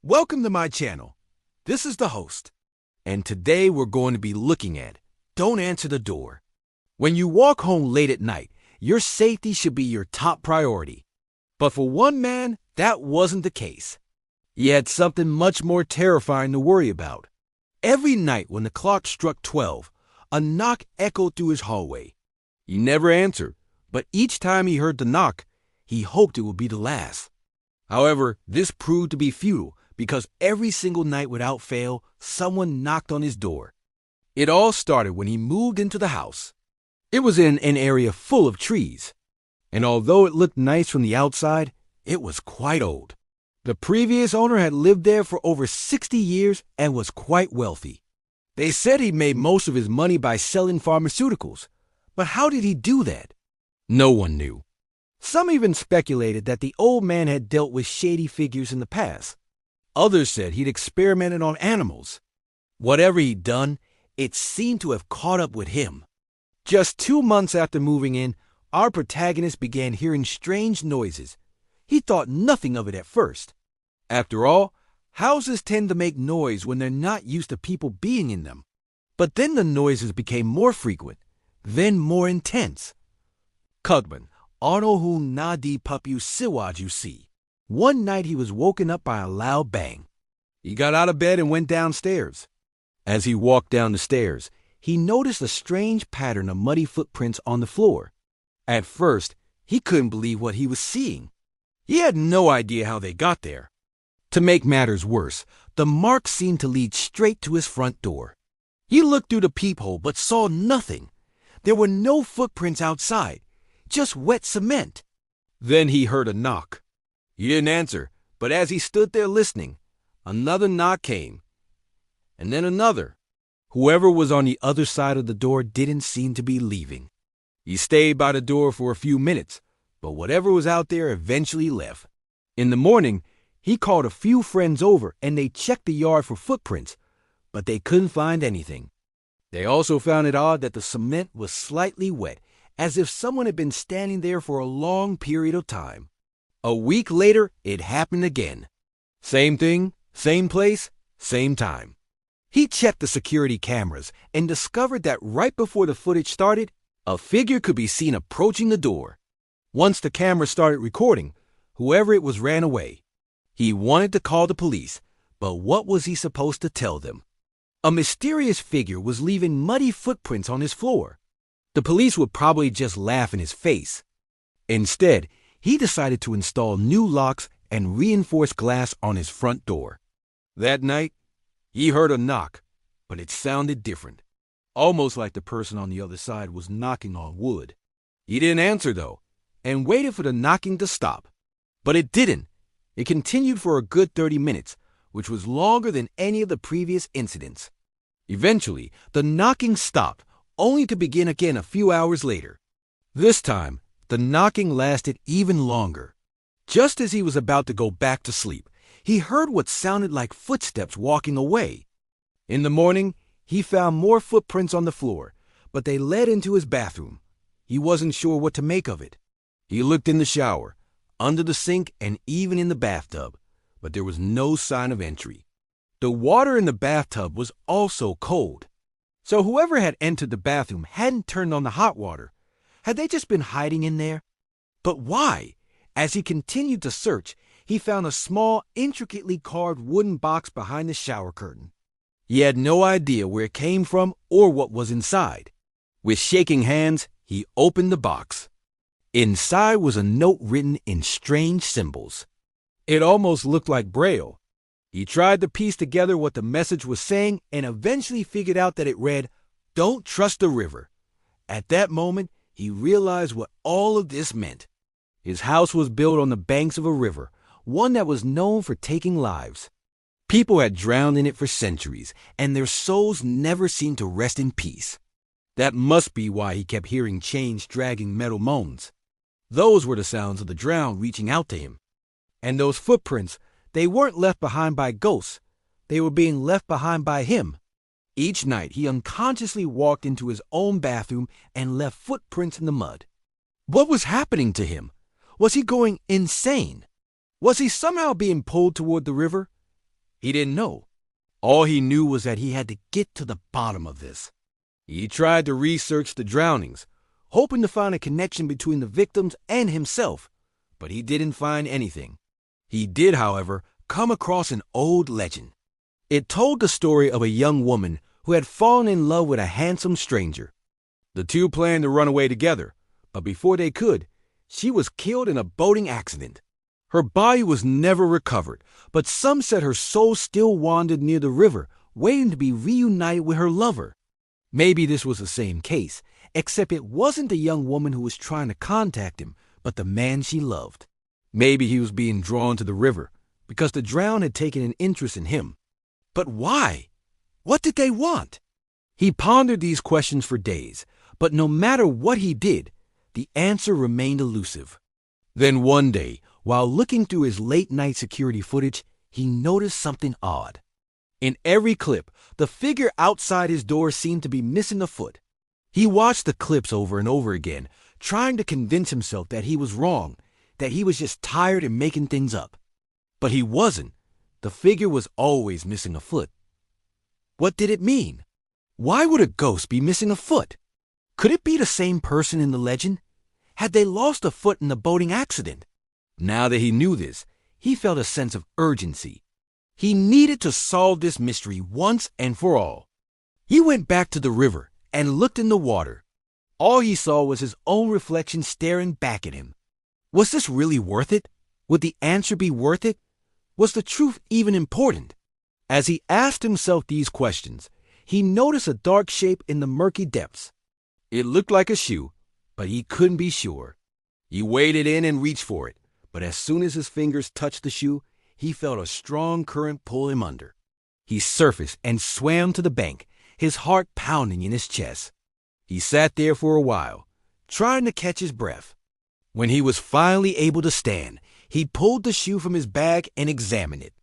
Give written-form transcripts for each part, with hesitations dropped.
Welcome to my channel. This is the host, and today we're going to be looking at Don't Answer the Door. When you walk home late at night, your safety should be your top priority. But for one man, that wasn't the case. He had something much more terrifying to worry about. Every night when the clock struck 12, a knock echoed through his hallway. He never answered, but each time he heard the knock, he hoped it would be the last. However, this proved to be futile, because every single night without fail, someone knocked on his door. It all started when he moved into the house. It was in an area full of trees, and although it looked nice from the outside, it was quite old. The previous owner had lived there for over 60 years and was quite wealthy. They said he made most of his money by selling pharmaceuticals, but how did he do that? No one knew. Some even speculated that the old man had dealt with shady figures in the past. Others said he'd experimented on animals. Whatever he'd done, it seemed to have caught up with him. Just 2 months after moving in, our protagonist began hearing strange noises. He thought nothing of it at first. After all, houses tend to make noise when they're not used to people being in them. But then the noises became more frequent, then more intense. Kugman, Arnohu Nadi Papu Siwaju Si. One night he was woken up by a loud bang. He got out of bed and went downstairs. As he walked down the stairs, he noticed a strange pattern of muddy footprints on the floor. At first, he couldn't believe what he was seeing. He had no idea how they got there. To make matters worse, the marks seemed to lead straight to his front door. He looked through the peephole but saw nothing. There were no footprints outside, just wet cement. Then he heard a knock. He didn't answer, but as he stood there listening, another knock came, and then another. Whoever was on the other side of the door didn't seem to be leaving. He stayed by the door for a few minutes, but whatever was out there eventually left. In the morning, he called a few friends over and they checked the yard for footprints, but they couldn't find anything. They also found it odd that the cement was slightly wet, as if someone had been standing there for a long period of time. A week later, it happened again. Same thing, same place, same time. He checked the security cameras and discovered that right before the footage started, a figure could be seen approaching the door. Once the camera started recording, whoever it was ran away. He wanted to call the police, but what was he supposed to tell them? A mysterious figure was leaving muddy footprints on his floor. The police would probably just laugh in his face. Instead, he decided to install new locks and reinforced glass on his front door. That night, he heard a knock, but it sounded different, almost like the person on the other side was knocking on wood. He didn't answer, though, and waited for the knocking to stop. But it didn't. It continued for a good 30 minutes, which was longer than any of the previous incidents. Eventually, the knocking stopped, only to begin again a few hours later. This time, the knocking lasted even longer. Just as he was about to go back to sleep, he heard what sounded like footsteps walking away. In the morning, he found more footprints on the floor, but they led into his bathroom. He wasn't sure what to make of it. He looked in the shower, under the sink, and even in the bathtub, but there was no sign of entry. The water in the bathtub was also cold. So whoever had entered the bathroom hadn't turned on the hot water. Had they just been hiding in there? But why? As he continued to search, he found a small, intricately carved wooden box behind the shower curtain. He had no idea where it came from or what was inside. With shaking hands, he opened the box. Inside was a note written in strange symbols. It almost looked like Braille. He tried to piece together what the message was saying and eventually figured out that it read, "Don't trust the river." At that moment, he realized what all of this meant. His house was built on the banks of a river, one that was known for taking lives. People had drowned in it for centuries, and their souls never seemed to rest in peace. That must be why he kept hearing chains dragging metal moans. Those were the sounds of the drowned reaching out to him. And those footprints, they weren't left behind by ghosts. They were being left behind by him. Each night, he unconsciously walked into his own bathroom and left footprints in the mud. What was happening to him? Was he going insane? Was he somehow being pulled toward the river? He didn't know. All he knew was that he had to get to the bottom of this. He tried to research the drownings, hoping to find a connection between the victims and himself, but he didn't find anything. He did, however, come across an old legend. It told the story of a young woman who had fallen in love with a handsome stranger. The two planned to run away together, but before they could, she was killed in a boating accident. Her body was never recovered, but some said her soul still wandered near the river, waiting to be reunited with her lover. Maybe this was the same case, except it wasn't the young woman who was trying to contact him, but the man she loved. Maybe he was being drawn to the river because the drowned had taken an interest in him. But why? What did they want? He pondered these questions for days, but no matter what he did, the answer remained elusive. Then one day, while looking through his late-night security footage, he noticed something odd. In every clip, the figure outside his door seemed to be missing a foot. He watched the clips over and over again, trying to convince himself that he was wrong, that he was just tired and making things up. But he wasn't. The figure was always missing a foot. What did it mean? Why would a ghost be missing a foot? Could it be the same person in the legend? Had they lost a foot in the boating accident? Now that he knew this, he felt a sense of urgency. He needed to solve this mystery once and for all. He went back to the river and looked in the water. All he saw was his own reflection staring back at him. Was this really worth it? Would the answer be worth it? Was the truth even important? As he asked himself these questions, he noticed a dark shape in the murky depths. It looked like a shoe, but he couldn't be sure. He waded in and reached for it, but as soon as his fingers touched the shoe, he felt a strong current pull him under. He surfaced and swam to the bank, his heart pounding in his chest. He sat there for a while, trying to catch his breath. When he was finally able to stand, he pulled the shoe from his bag and examined it.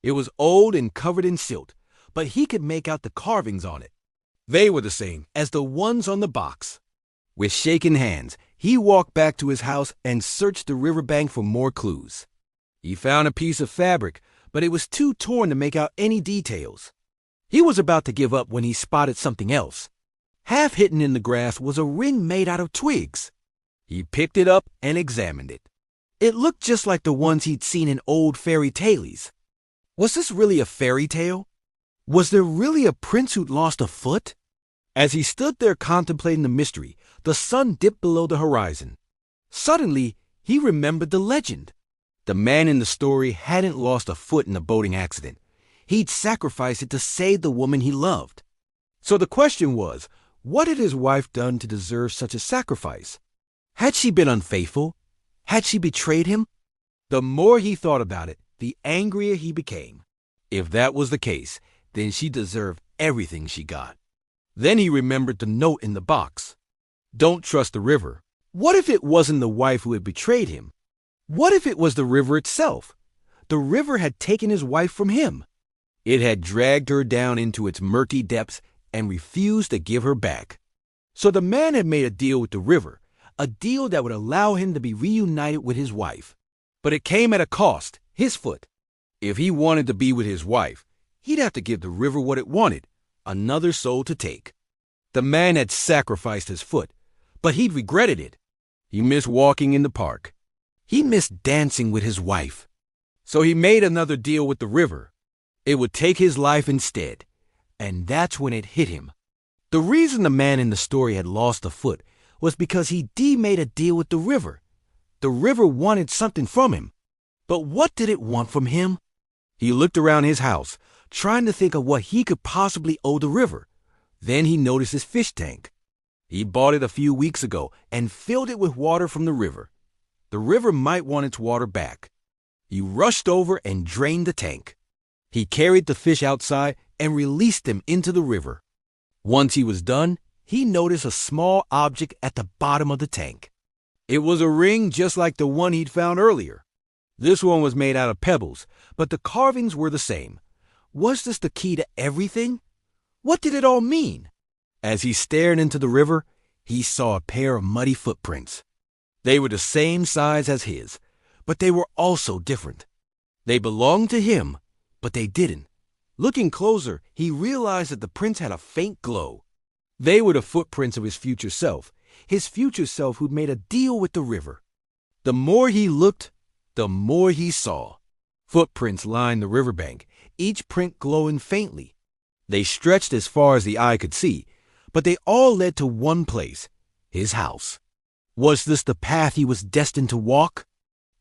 It was old and covered in silt, but he could make out the carvings on it. They were the same as the ones on the box. With shaking hands, he walked back to his house and searched the riverbank for more clues. He found a piece of fabric, but it was too torn to make out any details. He was about to give up when he spotted something else. Half hidden in the grass was a ring made out of twigs. He picked it up and examined it. It looked just like the ones he'd seen in old fairy tales. Was this really a fairy tale? Was there really a prince who'd lost a foot? As he stood there contemplating the mystery, the sun dipped below the horizon. Suddenly, he remembered the legend. The man in the story hadn't lost a foot in the boating accident. He'd sacrificed it to save the woman he loved. So the question was, what had his wife done to deserve such a sacrifice? Had she been unfaithful? Had she betrayed him? The more he thought about it, the angrier he became. If that was the case, then she deserved everything she got. Then he remembered the note in the box. Don't trust the river. What if it wasn't the wife who had betrayed him? What if it was the river itself? The river had taken his wife from him. It had dragged her down into its murky depths and refused to give her back. So the man had made a deal with the river, a deal that would allow him to be reunited with his wife. But it came at a cost, his foot. If he wanted to be with his wife, he'd have to give the river what it wanted, another soul to take. The man had sacrificed his foot, but he'd regretted it. He missed walking in the park. He missed dancing with his wife. So he made another deal with the river. It would take his life instead. And that's when it hit him. The reason the man in the story had lost a foot was because he made a deal with the river. The river wanted something from him. But what did it want from him? He looked around his house, trying to think of what he could possibly owe the river. Then he noticed his fish tank. He bought it a few weeks ago and filled it with water from the river. The river might want its water back. He rushed over and drained the tank. He carried the fish outside and released them into the river. Once he was done, he noticed a small object at the bottom of the tank. It was a ring just like the one he'd found earlier. This one was made out of pebbles, but the carvings were the same. Was this the key to everything? What did it all mean? As he stared into the river, he saw a pair of muddy footprints. They were the same size as his, but they were also different. They belonged to him, But they didn't. Looking closer, he realized that the prints had a faint glow. They were the footprints of his future self who'd made a deal with the river. The more he looked, the more he saw. Footprints lined the riverbank, each print glowing faintly. They stretched as far as the eye could see, but they all led to one place, his house. Was this the path he was destined to walk?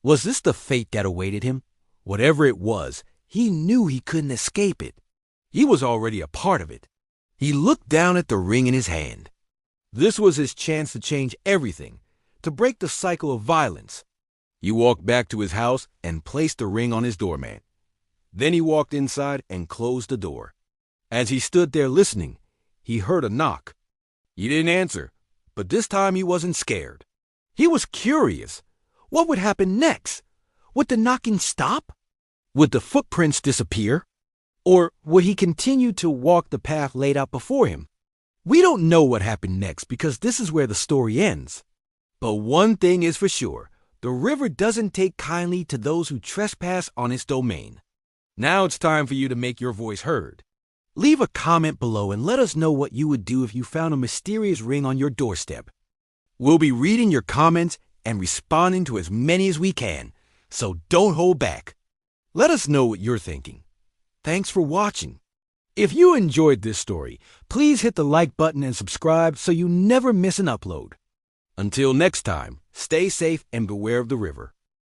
Was this the fate that awaited him? Whatever it was, he knew he couldn't escape it. He was already a part of it. He looked down at the ring in his hand. This was his chance to change everything, to break the cycle of violence. He walked back to his house and placed the ring on his doormat. Then he walked inside and closed the door. As he stood there listening, he heard a knock. He didn't answer, but this time he wasn't scared. He was curious. What would happen next? Would the knocking stop? Would the footprints disappear? Or would he continue to walk the path laid out before him? We don't know what happened next because this is where the story ends. But one thing is for sure, the river doesn't take kindly to those who trespass on its domain. Now it's time for you to make your voice heard. Leave a comment below and let us know what you would do if you found a mysterious ring on your doorstep. We'll be reading your comments and responding to as many as we can, so don't hold back. Let us know what you're thinking. Thanks for watching. If you enjoyed this story, please hit the like button and subscribe so you never miss an upload. Until next time, stay safe and beware of the river.